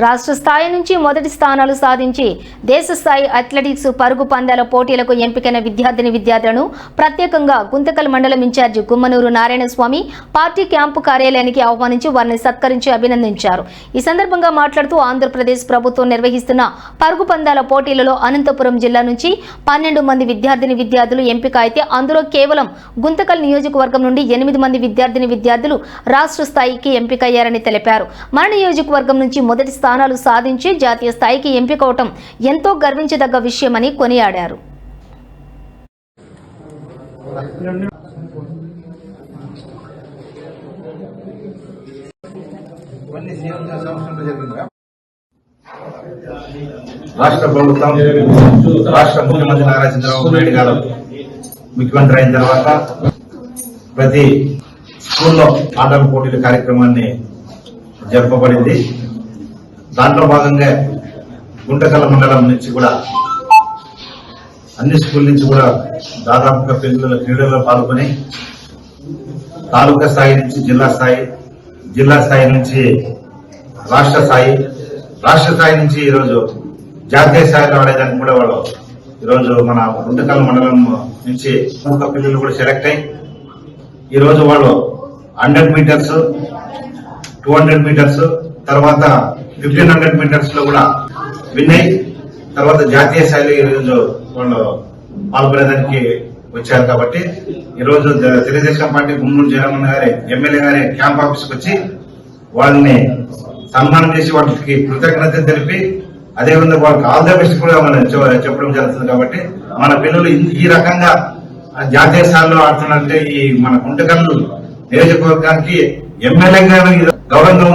రాష్ట్ర స్థాయి నుంచి మొదటి స్థానాలు సాధించి దేశ స్థాయి అథ్లెటిక్స్ పరుగు పందాల పోటీలకు ఎంపికైన విద్యార్థులను ప్రత్యేకంగా గుంతకల్ మండలం incharge Gummanuru Narayanaswamy party camp కార్యాలయానికి ఆహ్వానించి వారిని సత్కరించి అభినందించారు. ఈ సందర్భంగా మాట్లాడుతూ ఆంధ్రప్రదేశ్ ప్రభుత్వం నిర్వహిస్తున్న పరుగు పందాల పోటీలలో అనంతపురం జిల్లా నుంచి 12 మంది విద్యార్థులు ఎంపిక అయితే అందులో కేవలం గుంతకల్ నియోజకవర్గం నుండి 8 మంది విద్యార్థులు రాష్ట్ర స్థాయికి ఎంపికయ్యారని తెలిపారు. మన నియోజకవర్గం నుంచి మొదటి స్థానాలు సాధించి జాతీయ స్థాయికి ఎంపికవటం ఎంతో గర్వించదగ్గ విషయమని కొనియాడారు. రాష్ట్ర ప్రభుత్వం రాష్ట్ర ముఖ్యమంత్రి నారా చంద్రబాబు నాయుడు గారు ముఖ్యమంత్రి అయిన తర్వాత ప్రతి స్కూల్లో ఆటల పోటీల కార్యక్రమాన్ని జరపబడింది. దాంట్లో భాగంగా గుంటకల్ మండలం నుంచి కూడా అన్ని స్కూల్ నుంచి కూడా దాదాపుగా పిల్లల క్రీడల్లో పాల్గొని తాలూకా స్థాయి నుంచి జిల్లా స్థాయి నుంచి రాష్ట్ర స్థాయి నుంచి ఈరోజు జాతీయ స్థాయిలో ఆడేదానికి కూడా వాళ్ళు ఈరోజు మన గుంటకల్ మండలం నుంచి పిల్లలు కూడా సెలెక్ట్ అయ్యి ఈరోజు వాళ్ళు 100 మీటర్స్ 200 మీటర్స్ తర్వాత 1500 మీటర్స్ లో కూడా విన్ అయ్యి తర్వాత జాతీయ స్థాయిలో ఈరోజు వాళ్ళు పాల్గొనేదానికి వచ్చారు. కాబట్టి ఈరోజు తెలుగుదేశం పార్టీ గుమ్మూరు జగన్మోహన్ గారి ఎమ్మెల్యే గారి క్యాంప్ ఆఫీస్కి వచ్చి వాళ్ళని సన్మానం చేసి వాళ్ళకి కృతజ్ఞత తెలిపి అదేవిధంగా వాళ్ళకి ఆల్ ద బెస్ట్ కూడా మనం చెప్పడం జరుగుతుంది. కాబట్టి మన పిల్లలు ఈ రకంగా జాతీయ స్థాయిలో ఆడుతున్నట్టే ఈ మన గుంటకల్ నియోజకవర్గానికి ఎమ్మెల్యేగా గౌరవంగా